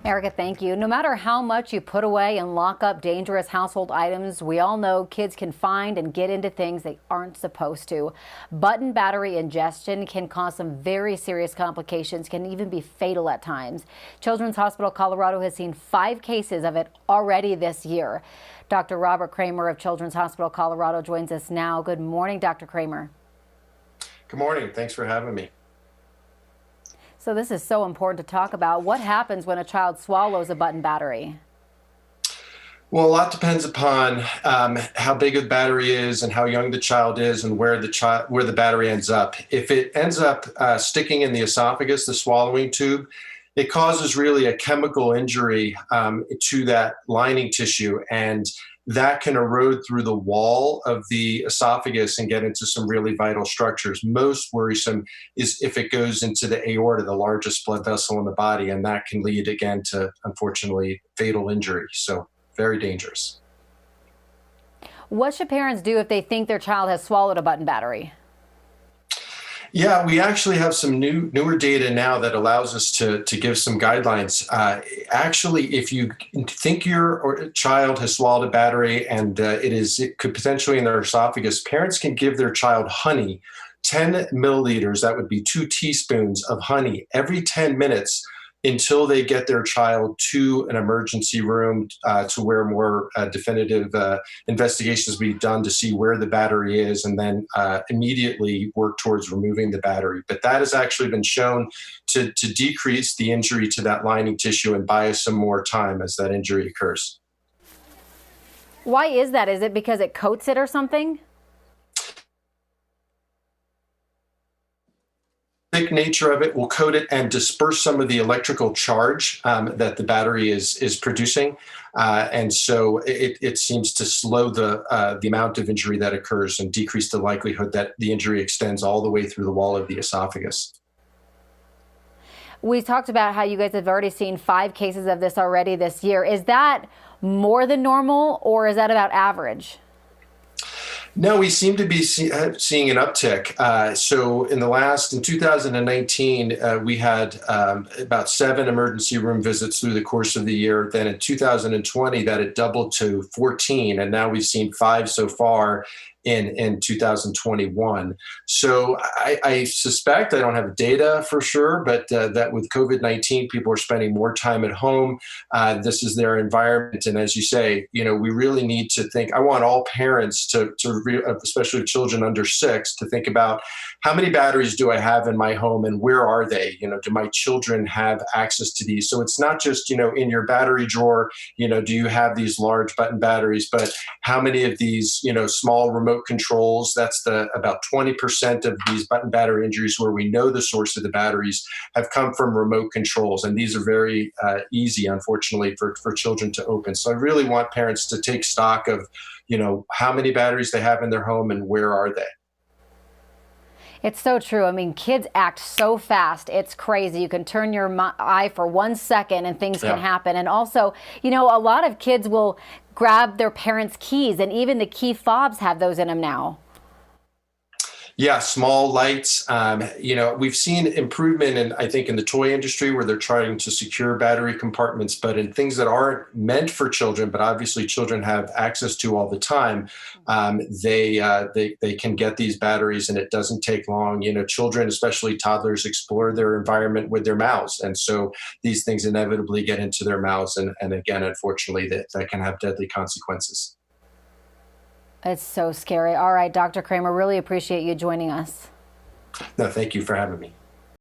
Erica, thank you. No matter how much you put away and lock up dangerous household items, we all know kids can find and get into things they aren't supposed to. Button battery ingestion can cause some very serious complications, can even be fatal at times. Children's Hospital Colorado has seen 5 cases of it already this year. Dr. Robert Kramer of Children's Hospital Colorado joins us now. Good morning, Dr. Kramer. Good morning. Thanks for having me. So this is so important to talk about. What happens when a child swallows a button battery? Well, a lot depends upon how big the battery is and how young the child is and where the battery ends up. If it ends up sticking in the esophagus, the swallowing tube, it causes really a chemical injury to that lining tissue, and that can erode through the wall of the esophagus and get into some really vital structures. Most worrisome is if it goes into the aorta, the largest blood vessel in the body, and that can lead again to, unfortunately, fatal injury. So very dangerous. What should parents do if they think their child has swallowed a button battery? Yeah, we actually have some newer data now that allows us to give some guidelines. Actually, if you think your child has swallowed a battery and it could potentially in their esophagus, parents can give their child honey, 10 milliliters, that would be 2 teaspoons of honey every 10 minutes until they get their child to an emergency room to where more definitive investigations will be done to see where the battery is, and then immediately work towards removing the battery. But that has actually been shown to decrease the injury to that lining tissue and buy us some more time as that injury occurs. Why is that? Is it because it coats it or something? Nature of it will coat it and disperse some of the electrical charge that the battery is producing, and so it seems to slow the amount of injury that occurs and decrease the likelihood that the injury extends all the way through the wall of the esophagus. We talked about how you guys have already seen 5 cases of this already this year. Is that more than normal, or is that about average? No, we seem to be seeing an uptick. So in 2019, we had about 7 emergency room visits through the course of the year. Then in 2020, that had doubled to 14, and now we've seen 5 so far in 2021. So I suspect, I don't have data for sure, but that with COVID-19, people are spending more time at home. This is their environment. And as you say, we really need to think, I want all parents especially children under 6, to think about how many batteries do I have in my home and where are they? Do my children have access to these? So it's not just, in your battery drawer, do you have these large button batteries, but how many of these, small remote controls? That's about 20% of these button battery injuries where we know the source of the batteries have come from remote controls. And these are very easy, unfortunately, for children to open. So I really want parents to take stock of, how many batteries they have in their home and where are they. It's so true. I mean, kids act so fast. It's crazy. You can turn your eye for 1 second and things can happen. And also, a lot of kids will grab their parents' keys, and even the key fobs have those in them now. Yeah, small lights. We've seen improvement I think in the toy industry where they're trying to secure battery compartments, but in things that aren't meant for children, but obviously children have access to all the time, they can get these batteries, and it doesn't take long. Children, especially toddlers, explore their environment with their mouths, and so these things inevitably get into their mouths, and again, unfortunately, that can have deadly consequences. It's so scary. All right, Dr. Kramer, really appreciate you joining us. No, thank you for having me.